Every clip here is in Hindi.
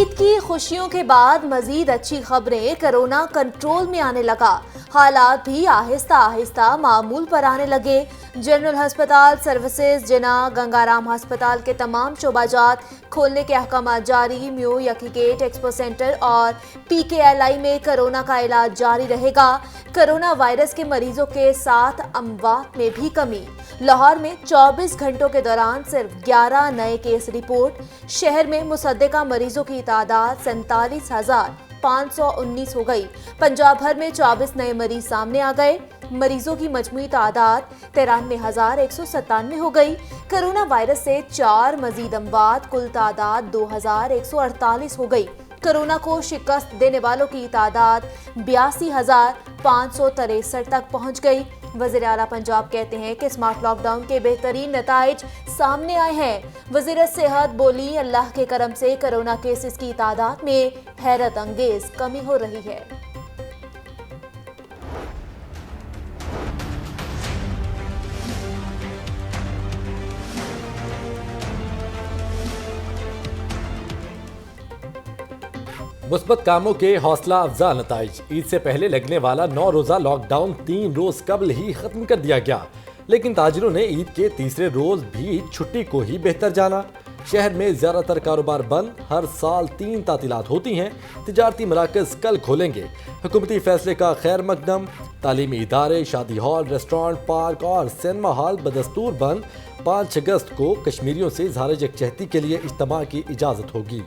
ईद की खुशियों के बाद मजीद अच्छी खबरें। कोरोना कंट्रोल में आने लगा, हालात भी आहिस्ता आहिस्ता मामूल पर आने लगे। जनरल अस्पताल सर्विसेज, जिना, गंगाराम अस्पताल के तमाम शोबाजात खोलने के अहकाम जारी। म्यू, यकी गेट, एक्सपो सेंटर और PKLI में कोरोना का इलाज जारी रहेगा। कोरोना वायरस के मरीजों के साथ अमवात में भी कमी। लाहौर में 24 घंटों के दौरान सिर्फ 11 नए केस रिपोर्ट। शहर में मुसद्दका मरीजों की तादाद 47,519 हो गई। पंजाब भर में 24 नए मरीज सामने आ गए। मरीजों की मजमूई तादाद 93,197 हो गई। कोरोना वायरस से 4 मजीद अमवात, कुल तादाद 2,148 हो गई। कोरोना को शिकस्त देने वालों की तादाद 82,563 तक पहुंच गई। वज़ीर आला पंजाब कहते हैं कि स्मार्ट लॉकडाउन के बेहतरीन नताइज सामने आए हैं। वज़ीर सेहत बोली, अल्लाह के करम से कोरोना केसेस की तादाद में हैरत अंगेज कमी हो रही है। मुस्बत कामों के हौसला अफजा नताइज। ईद से पहले लगने वाला 9 रोजा लॉकडाउन 3 रोज कबल ही खत्म कर दिया गया, लेकिन ताजिरों ने ईद के तीसरे रोज भी छुट्टी को ही बेहतर जाना। शहर में ज्यादातर कारोबार बंद। हर साल 3 तातीलात होती हैं। तिजारती मराकज कल खोलेंगे। हुकूमती फैसले का खैर मकदम। तालीमी इदारे, शादी हॉल, रेस्टोरेंट, पार्क और सिनेमा हॉल बदस्तूर बंद। 5 अगस्त को कश्मीरियों से इज़हार यकजहती के लिए इज्तिमा की इजाजत होगी।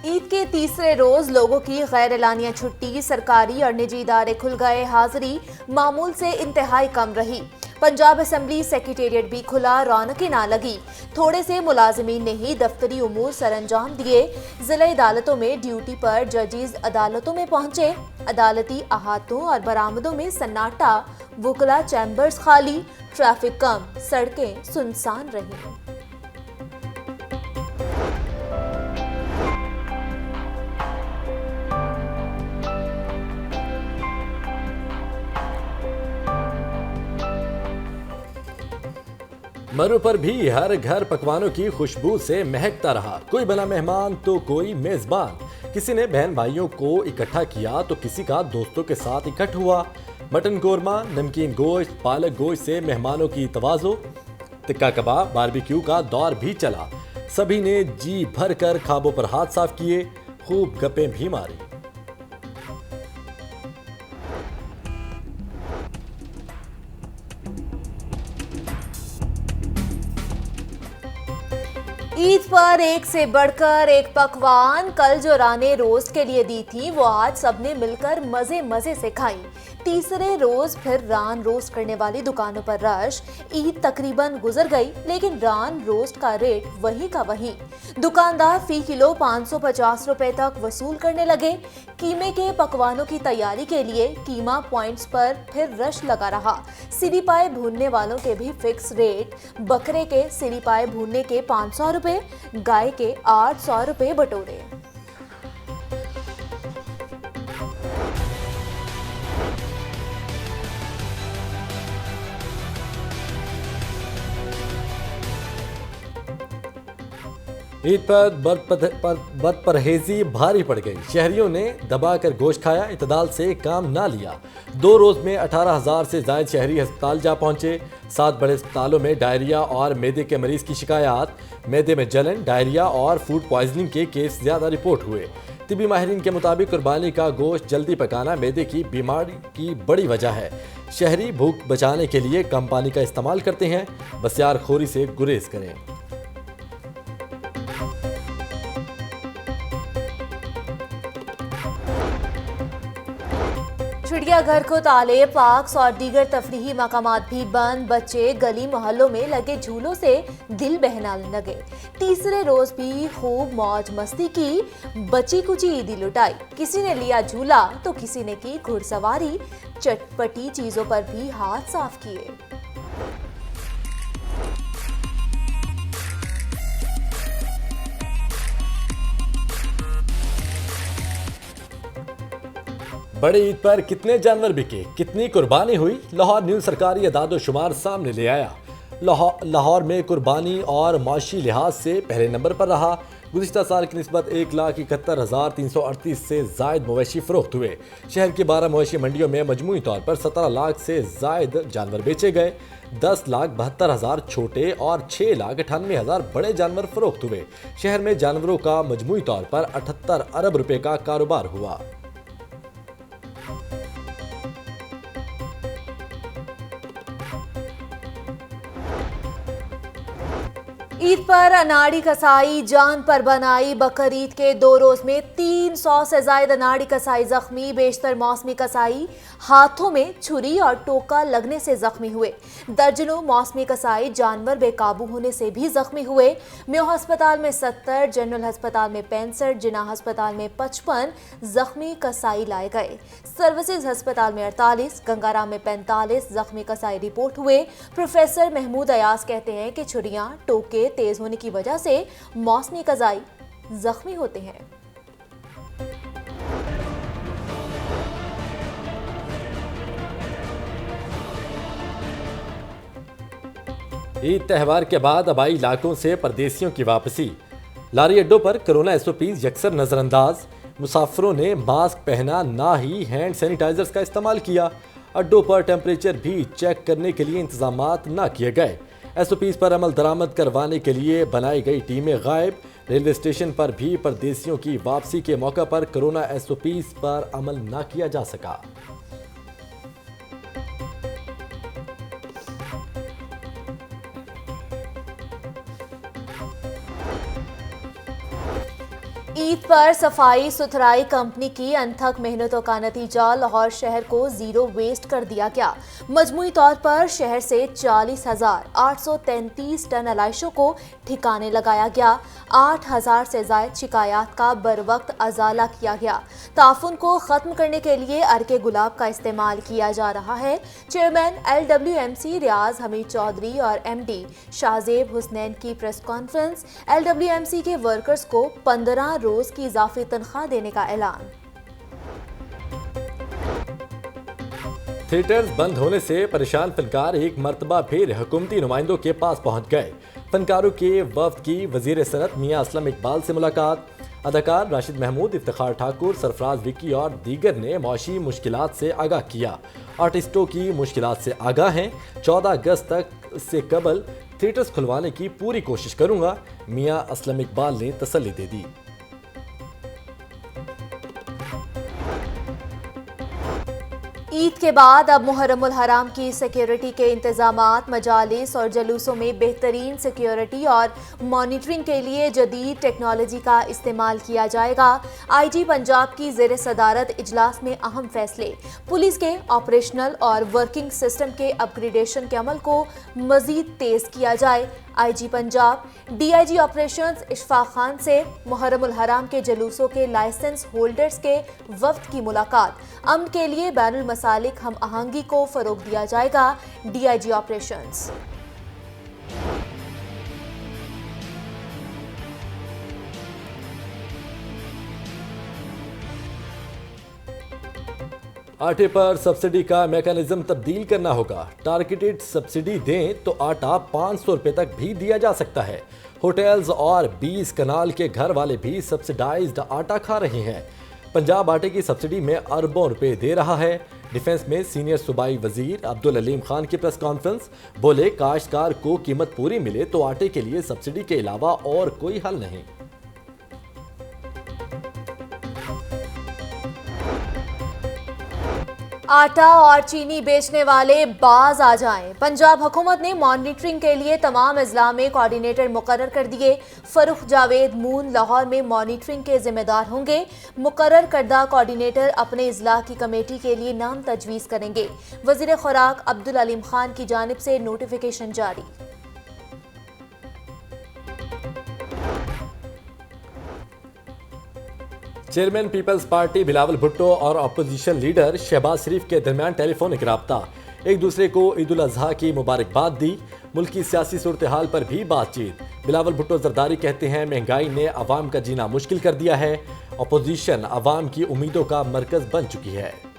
ईद के तीसरे रोज लोगों की गैर एलानिया छुट्टी। सरकारी और निजी इदारे खुल गए। हाजिरी मामूल से इंतहाई कम रही। पंजाब असेंबली सेक्रेटेरिएट भी खुला, रौनकें ना लगी। थोड़े से मुलाजिमीन ने ही दफ्तरी उमूर सरअंजाम दिए। जिला अदालतों में ड्यूटी पर जजेस अदालतों में पहुंचे। अदालती अहातों और बरामदों में सन्नाटा। वुकला चैम्बर्स खाली। ट्रैफिक कम, सड़कें सुनसान रहीं। मरु पर भी हर घर पकवानों की खुशबू से महकता रहा। कोई बना मेहमान तो कोई मेजबान। किसी ने बहन भाइयों को इकट्ठा किया तो किसी का दोस्तों के साथ इकट्ठ हुआ। मटन कोरमा, नमकीन गोश्त, पालक गोश्त से मेहमानों की तवाज़ो। टिक्का कबाब, बारबेक्यू का दौर भी चला। सभी ने जी भर कर खाबों पर हाथ साफ किए, खूब गप्पें भी मारी। ईद पर एक से बढ़कर एक पकवान। कल जो राने रोस्ट के लिए दी थी वो आज सबने मिलकर मजे मजे से खाई। तीसरे रोज फिर रान रोस्ट करने वाली दुकानों पर रश। ईद तकरीबन गुजर गई, लेकिन रान रोस्ट का रेट वही का वही। दुकानदार फी किलो 550 रुपए तक वसूल करने लगे। कीमे के पकवानों की तैयारी के लिए कीमा पॉइंट्स पर फिर रश लगा रहा। सिरी पाए भूनने वालों के भी फिक्स रेट। बकरे के सिरी पाए भूनने के 500 रुपए, गाय के 800 रुपए बटोरे। ईद पर बदपरहेजी भारी पड़ गई। शहरियों ने दबाकर गोश्त खाया, इतदाल से काम ना लिया। 2 रोज में 18,000 से ज्यादा शहरी अस्पताल जा पहुंचे। 7 बड़े अस्पतालों में डायरिया और मैदे के मरीज की शिकायत। मैदे में जलन, डायरिया और फूड पॉइजनिंग के केस ज्यादा रिपोर्ट हुए। तिबी माहिरीन के मुताबिक कुर्बानी का गोश्त जल्दी पकाना मैदे की बीमारी की बड़ी वजह है। शहरी भूख बचाने के लिए कम पानी का इस्तेमाल करते हैं। बसियार खोरी से गुरेज करें। चिड़ियाघर को ताले, पार्क्स और दीगर तफरीही मकामात भी बंद। बच्चे गली मोहल्लों में लगे झूलों से दिल बहलाने लगे। तीसरे रोज भी खूब मौज मस्ती की। बची कुची ईदी लुटाई। किसी ने लिया झूला तो किसी ने की घुड़सवारी। चटपटी चीजों पर भी हाथ साफ किए। बड़ी ईद पर कितने जानवर बिके, कितनी कुर्बानी हुई, लाहौर न्यूज़ सरकारी अदाद शुमार सामने ले आया। लाहौर में कुर्बानी और माशी लिहाज से पहले नंबर पर रहा। गुज़िश्ता साल की निस्बत 1,71,338 से जायद मवेशी फरोख्त हुए। शहर की 12 मवेशी मंडियों में मजमूई तौर पर 17 लाख से जायद जानवर बेचे गए। 10,72,000 छोटे और 6,98,000 बड़े जानवर फरोख्त हुए। शहर में जानवरों का मजमूई तौर पर 78 अरब रुपए का कारोबार हुआ। ईद पर अनाड़ी कसाई जान पर बनाई। बकरीद के 2 रोज में 300 से ज्यादा अनाड़ी कसाई जख्मी। बेशतर मौसमी कसाई हाथों में छुरी और टोका लगने से जख्मी हुए। दर्जनों मौसमी कसाई जानवर बेकाबू होने से भी जख्मी हुए। म्यो अस्पताल में 70, जनरल अस्पताल में 65, जिना अस्पताल में 55 जख्मी कसाई लाए गए। सर्विसेज अस्पताल में 48, गंगाराम में 45 जख्मी कसाई रिपोर्ट हुए। प्रोफेसर महमूद अयाज कहते हैं कि छुरियां टोके तेज होने की वजह से मौसमी कसाई जख्मी होते हैं। ईद त्यौहार के बाद आबाई इलाकों से परदेशियों की वापसी। लारी अड्डों पर कोरोना एसओपीज यकसर नजरअंदाज। मुसाफिरों ने मास्क पहना, ना ही हैंड सैनिटाइजर्स का इस्तेमाल किया। अड्डों पर टेम्परेचर भी चेक करने के लिए इंतजामात ना किए गए। एसओपीज पर अमल दरामद करवाने के लिए बनाई गई टीमें गायब। रेलवे स्टेशन पर भी परदेशियों की वापसी के मौका पर कोरोना एसओपीज पर अमल ना किया जा सका। ईद पर सफाई सुथराई कंपनी की अनथक मेहनतों का नतीजा लाहौर शहर को जीरो वेस्ट कर दिया गया। मजमूई तौर पर शहर से 40,833 टन अलाइशों को ठिकाने लगाया गया। 8,000 से ज्यादा शिकायत का बरवक्त अजाला किया गया। ताफुन को खत्म करने के लिए अर्के गुलाब का इस्तेमाल किया जा रहा है। चेयरमैन LWMC रियाज हमीद चौधरी और MD शाहजेब हुसनैन की प्रेस कॉन्फ्रेंस। LWMC के वर्कर्स को 15 रोज की इजाफी तनख्वाह देने का ऐलान। थिएटर्स बंद होने से परेशान फनकार एक मर्तबा फिर हुकूमती नुमाइंदों के पास पहुंच गए। फनकारों के वफ्द की वजीर सनत मियां असलम इकबाल से मुलाकात। अदाकार राशिद महमूद, इफ्तिखार ठाकुर, सरफराज विक्की और दीगर ने मौशी मुश्किलात से आगाह किया। आर्टिस्टों की मुश्किलात से आगाह हैं। 14 अगस्त तक से कबल थिएटर्स खुलवाने की पूरी कोशिश करूंगा, मियां असलम इकबाल ने तसल्ली दे दी। ईद के बाद अब मुहर्रमुल हराम की सिक्योरिटी के इंतजामात। मजालिस और जलूसों में बेहतरीन सिक्योरिटी और मॉनिटरिंग के लिए जदीद टेक्नोलॉजी का इस्तेमाल किया जाएगा। IG पंजाब की ज़ेर सदारत इजलास में अहम फैसले। पुलिस के ऑपरेशनल और वर्किंग सिस्टम के अपग्रेडेशन के अमल को मजीद तेज किया जाए। IG Punjab DIG operations Ishfaq Khan से मुहर्रमुल हराम के जलूसों के लाइसेंस होल्डर्स के वफ्द की मुलाकात। अमन के लिए बैनुल मसालिक हम आहंगी को फरोग दिया जाएगा। DIG operations. आटे पर सब्सिडी का मैकेनिज्म तब्दील करना होगा। टारगेटेड सब्सिडी दें तो आटा 500 रुपए तक भी दिया जा सकता है। होटल्स और 20 कनाल के घर वाले भी सब्सिडाइज्ड आटा खा रहे हैं। पंजाब आटे की सब्सिडी में अरबों रुपए दे रहा है। डिफेंस में सीनियर सूबाई वजीर अब्दुल अलीम खान की प्रेस कॉन्फ्रेंस। बोले, काश्तकार को कीमत पूरी मिले तो आटे के लिए सब्सिडी के अलावा और कोई हल नहीं। आटा और चीनी बेचने वाले बाज आ जाएं। पंजाब हुकूमत ने मॉनिटरिंग के लिए तमाम अजला में कोऑर्डिनेटर मुकर्रर कर दिए। फरूख जावेद मून लाहौर में मॉनिटरिंग के जिम्मेदार होंगे। मुकर्रर करदा कोऑर्डिनेटर अपने अजला की कमेटी के लिए नाम तजवीज़ करेंगे। वजीर खुराक अब्दुल अलीम खान की जानिब से नोटिफिकेशन जारी। Chairman Peoples Party Bilawal Bhutto और अपोजिशन लीडर शहबाज शरीफ के दरमियान टेलीफोनिक राब्ता। एक दूसरे को ईद उल अजहा की मुबारकबाद दी। मुल्क की सियासी सूरत हाल पर भी बातचीत। बिलावल भुट्टो जरदारी कहते हैं, महंगाई ने अवाम का जीना मुश्किल कर दिया है। अपोजिशन अवाम की उम्मीदों का मरकज बन चुकी है।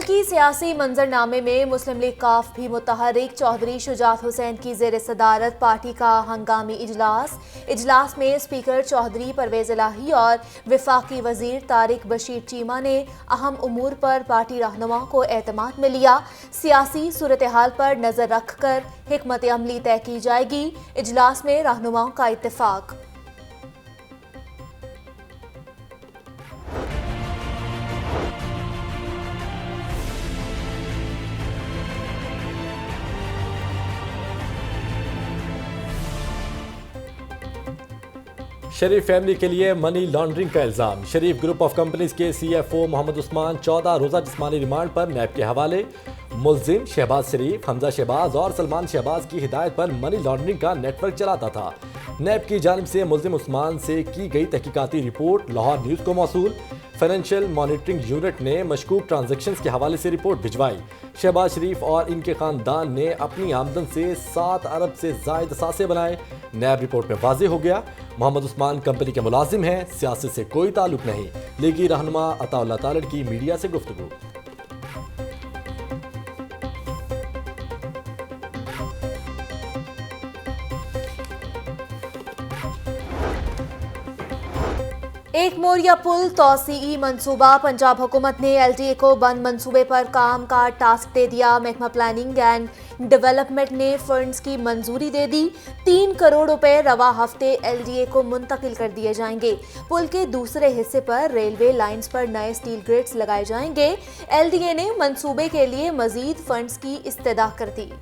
मुल्की सियासी मंजरनामे में मुस्लिम लीग काफ भी मुतहर्रिक। चौधरी शुजात हुसैन की ज़ेर सदारत पार्टी का हंगामी इजलास में स्पीकर चौधरी परवेज इलाही और विफाकी वजीर तारिक बशीर चीमा ने अहम उमूर पर पार्टी रहनुमाओं को एतमाद में लिया। सियासी सूरत हाल पर नजर रखकर हिकमत अमली तय की जाएगी। इजलास में रहनुमाओं का इत्तेफाक। शरीफ फैमिली के लिए मनी लॉन्ड्रिंग का इल्जाम। शरीफ ग्रुप ऑफ कंपनीज के सीएफओ मोहम्मद उस्मान 14 रोजा जिस्मानी रिमांड पर नैब के हवाले। मुल्जिम शहबाज शरीफ, हमजा शहबाज और सलमान शहबाज की हिदायत पर मनी लॉन्ड्रिंग का नेटवर्क चलाता था। नैब की जानिब से मुल्जिम उस्मान से की गई तहकीकाती रिपोर्ट लाहौर न्यूज़ को मौसूल। फाइनेंशियल मॉनिटरिंग यूनिट ने मशकूक ट्रांजैक्शंस के हवाले से रिपोर्ट भिजवाई। शहबाज शरीफ और इनके खानदान ने अपनी आमदन से 7 अरब से जायद असासे बनाए। नैब रिपोर्ट में वाज़ेह हो गया मोहम्मद उस्मान कंपनी के मुलाजिम हैं, सियासत से कोई ताल्लुक नहीं। लीगी रहनुमा अताउल्लाह तालड़ की मीडिया से गुफ्तगू। एक मोरिया पुल तौसीई मंसूबा। पंजाब हुकूमत ने एलडीए को बंद मंसूबे पर काम का टास्क दे दिया। महकमा प्लानिंग एंड डेवलपमेंट ने फंड्स की मंजूरी दे दी। 3 करोड़ रुपए रवा हफ्ते एलडीए को मुंतकिल कर दिए जाएंगे। पुल के दूसरे हिस्से पर रेलवे लाइंस पर नए स्टील ग्रिड्स लगाए जाएंगे। एलडीए ने मंसूबे के लिए मजीद फंड्स की इस्तदा कर दी।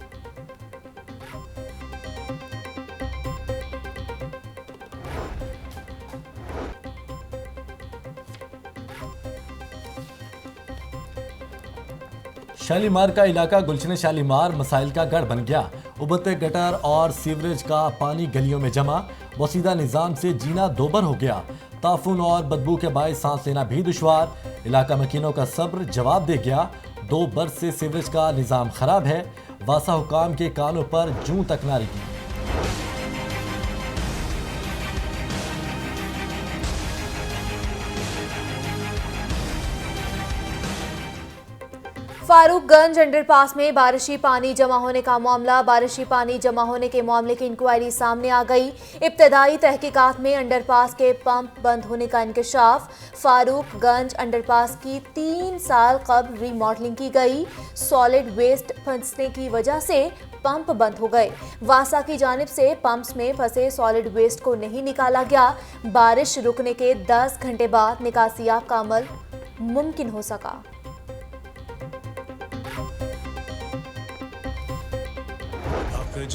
शालीमार का इलाका गुलशन शालीमार मसाइल का गढ़ बन गया। उबलते गटर और सीवरेज का पानी गलियों में जमा, वसीदा निज़ाम से जीना दोबर हो गया। ताफुन और बदबू के बायस सांस लेना भी दुश्वार। इलाका मकीनों का सब्र जवाब दे गया। 2 बरस से सीवरेज का निज़ाम खराब है। वासा हुकाम के कानों पर जूं तक ना रही। फारूकगंज अंडरपास में बारिशी पानी जमा होने का मामला। बारिशी पानी जमा होने के मामले की इंक्वायरी सामने आ गई। इब्तदाई तहकीकात में अंडरपास के पंप बंद होने का इंकशाफ। फारूकगंज अंडरपास की 3 साल कबल रीमॉडलिंग की गई। सॉलिड वेस्ट फंसने की वजह से पंप बंद हो गए। वासा की जानिब से पंप्स में फंसे सॉलिड वेस्ट को नहीं निकाला गया। बारिश रुकने के 10 घंटे बाद निकासियाब का अमल मुमकिन हो सका।